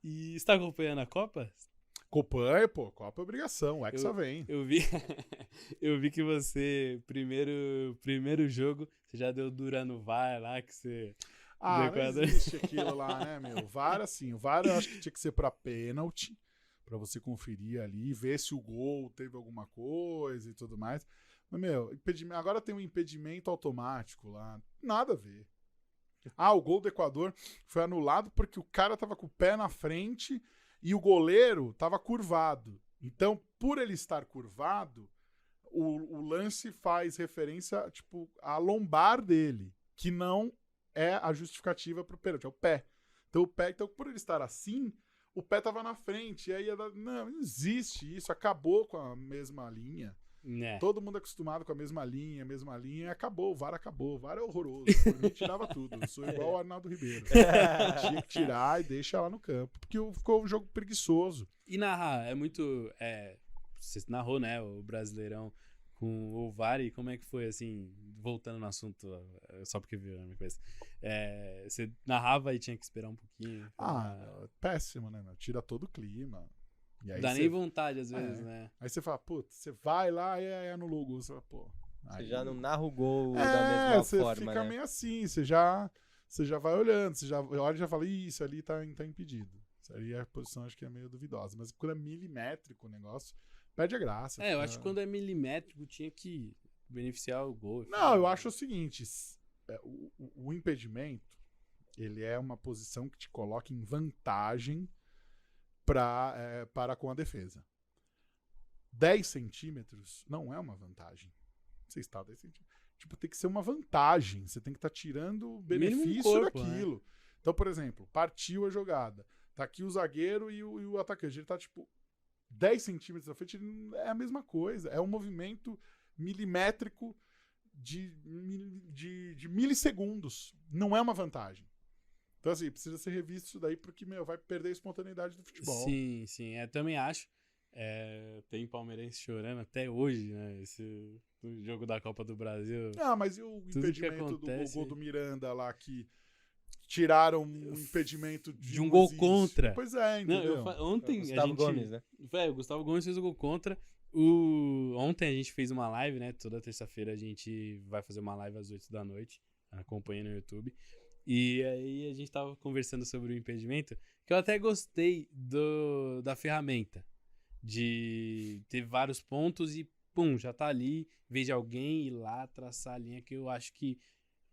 E você tá acompanhando a Copa? Acompanha, pô. Copa é obrigação. O Hexa vem. Eu vi, eu vi que você, primeiro jogo, você já deu dura no VAR lá, que você... Ah, não existe aquilo lá, né, meu? O VAR, assim, o VAR eu acho que tinha que ser pra pênalti, pra você conferir ali, ver se o gol teve alguma coisa e tudo mais. Mas, meu, agora tem um impedimento automático lá. Nada a ver. Ah, o gol do Equador foi anulado porque o cara tava com o pé na frente e o goleiro tava curvado. Então, por ele estar curvado, o lance faz referência, tipo, à lombar dele, que não é a justificativa pro pênalti, é o pé. Então, por ele estar assim, o pé tava na frente. E aí, não existe isso, acabou com a mesma linha. Né? Todo mundo acostumado com a mesma linha, e acabou, o VAR acabou. O VAR é horroroso, por mim tirava tudo. Eu sou igual o Arnaldo Ribeiro. Tinha que tirar e deixa lá no campo, porque ficou um jogo preguiçoso. E narrar, é muito... você narrou, né, o Brasileirão com o VAR, e como é que foi, assim, voltando no assunto, só porque viu na minha cabeça, você narrava e tinha que esperar um pouquinho? Péssimo, né, meu? Tira todo o clima. E aí dá nem vontade, às vezes, né? Aí você fala, putz, você vai lá e anula o gol. Você fala, pô... Você já não narra o gol da mesma forma, você fica né? meio assim, você já vai olhando, você já olha e já fala, isso ali tá impedido. Isso ali a posição acho que é meio duvidosa. Mas quando é milimétrico o negócio, perde a graça. Eu acho que quando é milimétrico tinha que beneficiar o gol. Não, eu acho o seguinte, o impedimento, ele é uma posição que te coloca em vantagem para com a defesa. 10 centímetros não é uma vantagem. Você está a 10 centímetros. Tipo, tem que ser uma vantagem. Você tem que estar tirando o benefício corpo, daquilo. Né? Então, por exemplo, partiu a jogada. Tá aqui o zagueiro e o atacante. Ele tá, tipo, 10 centímetros da frente. É a mesma coisa. É um movimento milimétrico de milissegundos. Não é uma vantagem. Então, assim, precisa ser revisto isso daí porque, vai perder a espontaneidade do futebol. Sim, sim. Eu também acho. Tem palmeirense chorando até hoje, né? No jogo da Copa do Brasil. Mas e o impedimento do gol do Miranda lá, que tiraram um impedimento de um gol contra? Pois é, entendeu? Ontem Gustavo Gomes, né? O Gustavo Gomes fez o gol contra. Ontem a gente fez uma live, né? Toda terça-feira a gente vai fazer uma live às 8 da noite. Acompanha no YouTube. E aí a gente tava conversando sobre o impedimento, que eu até gostei da ferramenta. De ter vários pontos e, pum, já tá ali, em vez de alguém ir lá traçar a linha, que eu acho que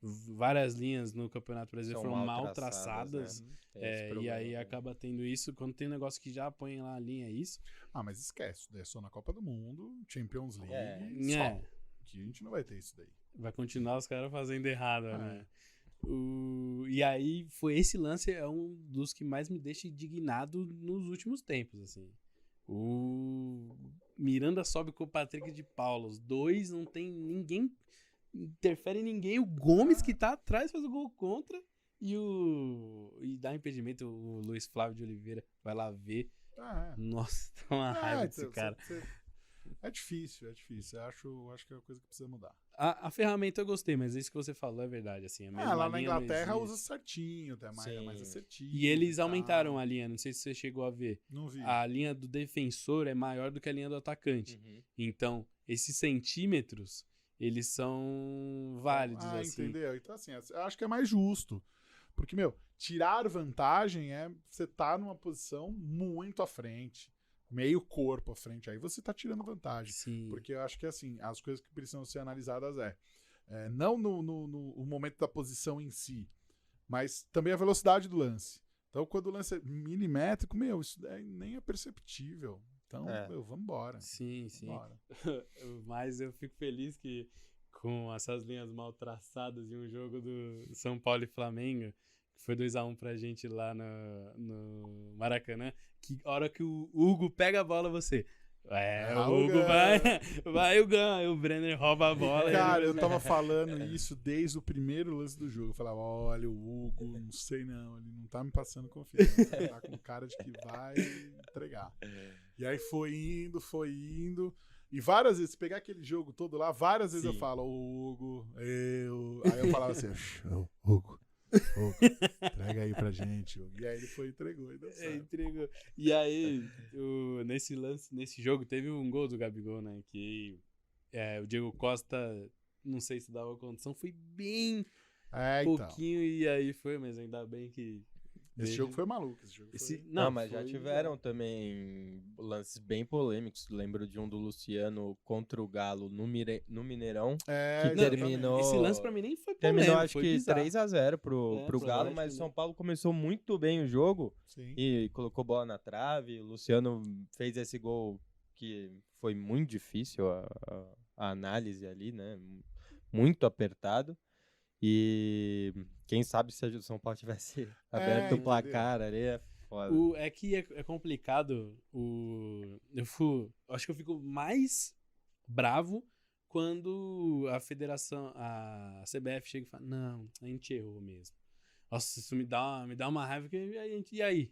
várias linhas no Campeonato Brasileiro foram mal traçadas, né? E aí acaba tendo isso, quando tem um negócio que já põe lá a linha, é isso. Mas esquece, é só na Copa do Mundo, Champions League, só. Que a gente não vai ter isso daí. Vai continuar os caras fazendo errado, né? E aí, esse lance é um dos que mais me deixa indignado nos últimos tempos, assim. O Miranda sobe com o Patrick de Paula. Os dois não tem ninguém, interfere em ninguém. O Gomes que tá atrás faz o gol contra e dá impedimento. O Luiz Flávio de Oliveira vai lá ver. Nossa, tá uma raiva desse cara. É difícil. Eu acho que é uma coisa que precisa mudar. A ferramenta eu gostei, mas isso que você falou é verdade. Assim, lá na Inglaterra usa certinho, até mais assertivo. E eles aumentaram a linha, não sei se você chegou a ver. Não vi. A linha do defensor é maior do que a linha do atacante. Uhum. Então, esses centímetros, eles são válidos. Assim. Entendeu? Então, assim, eu acho que é mais justo. Porque, tirar vantagem você tá numa posição muito à frente. Meio corpo à frente, aí você tá tirando vantagem. Sim. Porque eu acho que, assim, as coisas que precisam ser analisadas não no momento da posição em si, mas também a velocidade do lance. Então, quando o lance é milimétrico, isso nem é perceptível. Então, vamos embora. Sim. Mas eu fico feliz que com essas linhas mal traçadas em um jogo do São Paulo e Flamengo, que foi 2-1 pra gente lá no Maracanã, que a hora que o Hugo pega a bola, você... o Hugo vai o Gan, o Brenner rouba a bola. Cara, eu tava falando isso desde o primeiro lance do jogo. Eu falava, olha, o Hugo, não sei não, ele não tá me passando confiança, ele tá com cara de que vai entregar. E aí foi indo, e várias vezes, pegar aquele jogo todo lá, várias vezes eu falo, o Hugo, aí eu falava assim, Hugo, Ô, entrega aí pra gente. E aí ele foi e entregou. E deu certo. Entregou. E aí, nesse jogo, teve um gol do Gabigol, né? Que o Diego Costa, não sei se dava condição, foi bem Então. pouquinho e aí foi, mas ainda bem que... Esse jogo foi maluco. Esse jogo foi... Não, mas já foi tiveram também lances bem polêmicos. Lembro de um do Luciano contra o Galo no Mineirão, que exatamente. terminou... Esse lance pra mim nem foi polêmico, Terminou, acho foi que bizarro. 3-0 pro pro Galo, Atlético, mas o né? São Paulo começou muito bem o jogo Sim. e colocou bola na trave. O Luciano fez esse gol que foi muito difícil a análise ali, né? Muito apertado. E quem sabe se o São Paulo tivesse aberto o entendeu? placar ali, é foda. É que é complicado. Acho que eu fico mais bravo quando a federação, a CBF chega e fala, não, a gente errou mesmo. Nossa, isso me dá uma raiva. E aí?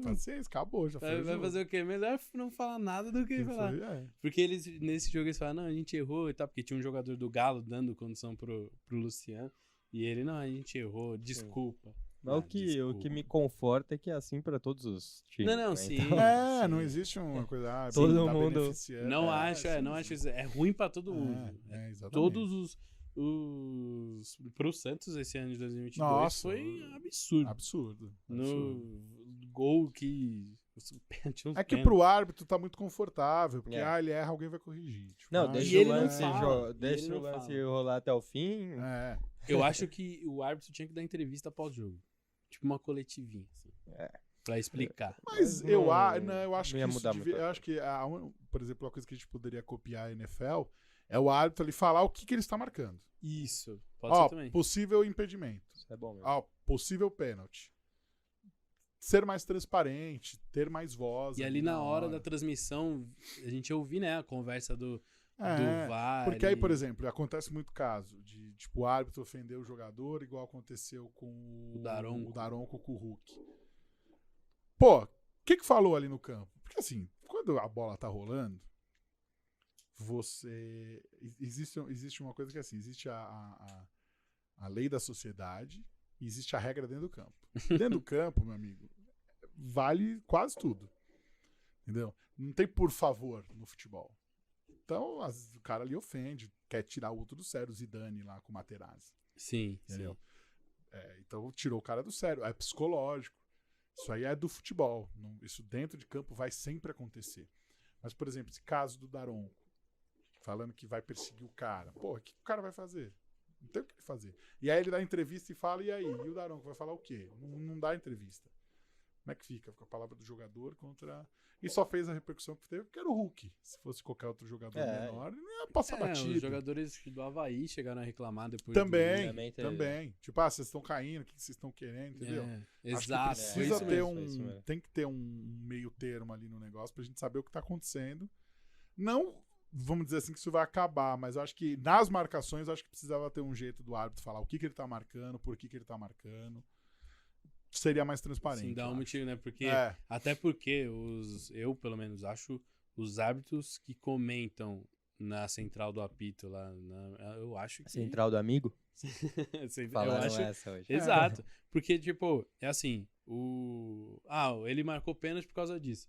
Paciência, acabou, já foi. Vai fazer o quê? Melhor não falar nada do que falar. Porque eles, nesse jogo, eles falam, não, a gente errou e tal, porque tinha um jogador do Galo dando condição pro Luciano. E ele, não, a gente errou, desculpa. Mas o que me conforta é que é assim pra todos os times. Não, né? sim. Então, Não existe uma coisa. Todo tá mundo- beneficiando. Não acho isso. É ruim pra todo mundo. Exatamente. Todos pro Santos esse ano de 2022 Nossa, foi absurdo. Absurdo. No gol que... tinha uns É que pênaltis. pro árbitro tá muito confortável, porque É. ele erra, alguém vai corrigir. Tipo, Não, E deixa ele o não lance, fala, deixa ele o não lance fala. rolar até o fim. Eu acho que o árbitro tinha que dar entrevista pós-jogo. Tipo uma coletivinha, assim. Pra explicar. Mas Mas eu não- acho não que ia isso mudar devia, muita eu acho que por exemplo, uma coisa que a gente poderia copiar a NFL é o árbitro ali falar o que ele está marcando. Isso. Pode ser também. Possível impedimento. Isso é bom mesmo. Possível pênalti. Ser mais transparente, ter mais voz. E ali na hora da transmissão, a gente ouvir, né, a conversa do VAR. Porque aí, por e- exemplo, acontece muito caso de tipo, o árbitro ofender o jogador, igual aconteceu com O Daronco. o Daronco com o Hulk. Pô, o que falou ali no campo? Porque assim, quando a bola tá rolando, existe uma coisa que é assim, existe a lei da sociedade e existe a regra dentro do campo. Dentro do campo, meu amigo, vale quase tudo. Entendeu? Não tem por favor no futebol. Então, o cara ali ofende, quer tirar o outro do sério, o Zidane lá com o Materazzi. Sim, Entendeu? sim. Então, tirou o cara do sério. É psicológico. Isso aí é do futebol. Isso dentro de campo vai sempre acontecer. Mas, por exemplo, esse caso do Daronco, falando que vai perseguir o cara. Pô, o que o cara vai fazer? Não tem o que ele fazer. E aí ele dá entrevista e fala, e aí? E o Daronco vai falar o quê? Não dá entrevista. Como é que fica? Fica a palavra do jogador contra... E só fez a repercussão que teve porque era o Hulk. Se fosse qualquer outro jogador menor, ele não ia passar Os batido. jogadores do Havaí chegaram a reclamar depois Também, Também teve. também. Tipo, vocês estão caindo, o que vocês estão querendo, entendeu? Acho que Exato. foi precisa isso ter mesmo, foi isso mesmo. tem que ter um meio termo ali no negócio pra gente saber o que tá acontecendo. Não, vamos dizer assim, que isso vai acabar, mas eu acho que nas marcações, eu acho que precisava ter um jeito do árbitro falar o que ele tá marcando, por que ele tá marcando. Seria mais transparente. Sim, dá eu um acho. motivo, né? Porque, É. até porque eu, pelo menos, acho os árbitros que comentam na central do apito lá, eu acho que... Central do amigo? eu Falaram acho... essa hoje. Exato. Porque, tipo, é assim, ele marcou pênalti por causa disso.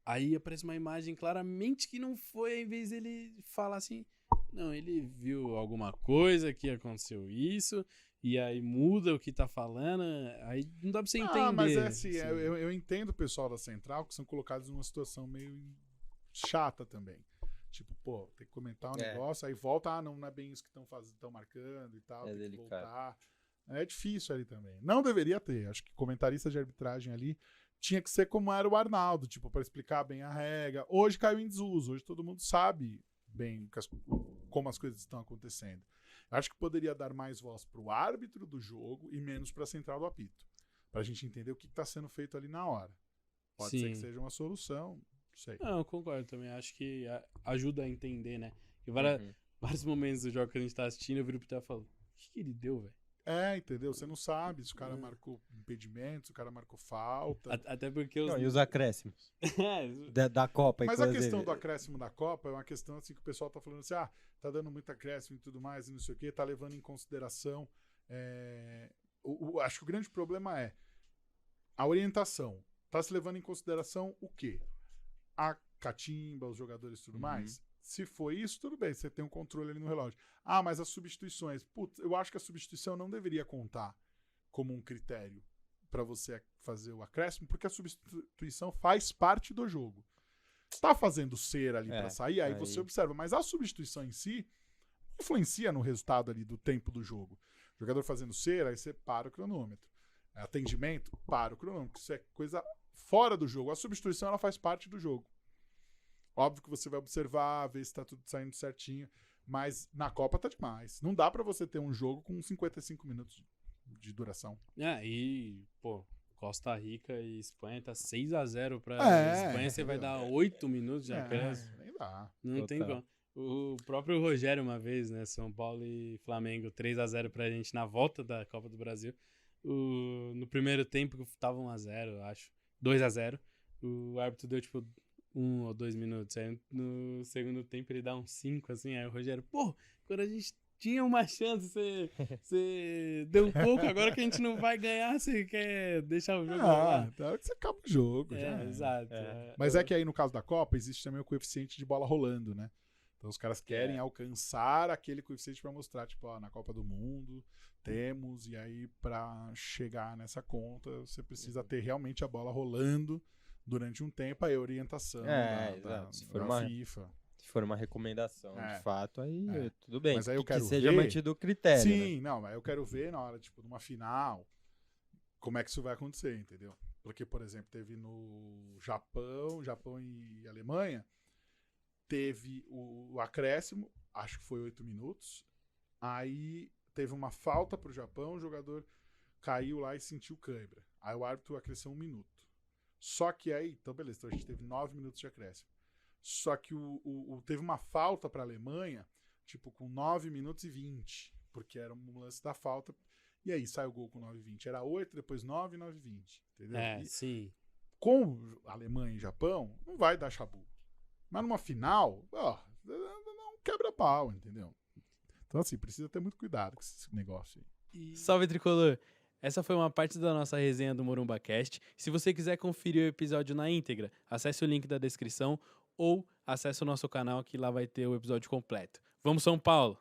Aí aparece uma imagem claramente que não foi, em vez dele falar assim, não, ele viu alguma coisa que aconteceu isso, e aí muda o que tá falando, aí não dá pra você entender. Mas é assim, eu entendo o pessoal da central que são colocados numa situação meio chata também. Tipo, pô, tem que comentar um negócio, aí volta, não é bem isso que estão marcando e tal, É tem delicado. que voltar. É difícil ali também. Não deveria ter. Acho que comentarista de arbitragem ali tinha que ser como era o Arnaldo, tipo, para explicar bem a regra. Hoje caiu em desuso, hoje todo mundo sabe bem como as coisas estão acontecendo. Acho que poderia dar mais voz pro árbitro do jogo e menos pra central do apito. Pra gente entender o que tá sendo feito ali na hora. Pode ser Sim. que seja uma solução, não sei. Não, eu concordo também, acho que ajuda a entender, né? Que Uhum. vários momentos do jogo que a gente tá assistindo, eu viro pro Theo e falo, o que ele deu, velho? Entendeu? Você não sabe se o cara marcou impedimento, se o cara marcou falta. Até porque Não, e os acréscimos É, da Copa. Mas a inclusive. questão do acréscimo da Copa é uma questão assim que o pessoal tá falando assim, tá dando muito acréscimo e tudo mais, e não sei o quê, tá levando em consideração Acho que o grande problema é a orientação. Tá se levando em consideração o quê? A catimba, os jogadores e tudo mais? Se for isso, tudo bem, você tem um controle ali no relógio. Ah, mas as substituições. Putz, eu acho que a substituição não deveria contar como um critério para você fazer o acréscimo, porque a substituição faz parte do jogo. Tá fazendo cera ali para sair, aí você observa. Mas a substituição em si influencia no resultado ali do tempo do jogo. O jogador fazendo cera, aí você para o cronômetro. Atendimento, para o cronômetro. Isso é coisa fora do jogo. A substituição, ela faz parte do jogo. Óbvio que você vai observar, ver se tá tudo saindo certinho, mas na Copa tá demais. Não dá pra você ter um jogo com 55 minutos de duração. E, pô, Costa Rica e Espanha tá 6-0 pra Espanha, você vai dar 8 minutos de acréscimo. Nem dá. Não tem como. O próprio Rogério uma vez, né, São Paulo e Flamengo, 3-0 pra gente na volta da Copa do Brasil. No primeiro tempo tava 1-0, eu acho, 2-0. O árbitro deu, tipo, 1 ou 2 minutos. Aí no segundo tempo ele dá uns 5, assim. Aí o Rogério, pô, quando a gente tinha uma chance, você deu um pouco, agora que a gente não vai ganhar, você quer deixar o jogo lá? Até a hora que você acaba o jogo. Exato. Mas é que aí no caso da Copa existe também o coeficiente de bola rolando, né? Então os caras querem alcançar aquele coeficiente pra mostrar, tipo, ó, na Copa do Mundo temos, e aí pra chegar nessa conta você precisa ter realmente a bola rolando durante um tempo, aí a orientação da FIFA. Se for uma recomendação, de fato, aí tudo bem. Mas aí eu que quero seja ver... mantido o critério. Sim, né? não, mas eu quero ver na hora, tipo, numa final, como é que isso vai acontecer, entendeu? Porque, por exemplo, teve no Japão e Alemanha, teve o acréscimo, acho que foi 8 minutos, aí teve uma falta pro Japão, o jogador caiu lá e sentiu cãibra. Aí o árbitro acresceu 1 minuto. Só que aí, então beleza, então a gente teve 9 minutos de acréscimo. Só que teve uma falta pra Alemanha, tipo, com 9 minutos e 20, porque era um lance da falta, e aí saiu o gol com 9 e 20. Era 8, depois 9 e 9 e 20, entendeu? Sim. Com Alemanha e Japão, não vai dar chabu. Mas numa final, não quebra-pau, entendeu? Então, assim, precisa ter muito cuidado com esse negócio aí. Salve, Tricolor! Essa foi uma parte da nossa resenha do MorumbaCast. Se você quiser conferir o episódio na íntegra, acesse o link da descrição ou acesse o nosso canal que lá vai ter o episódio completo. Vamos, São Paulo!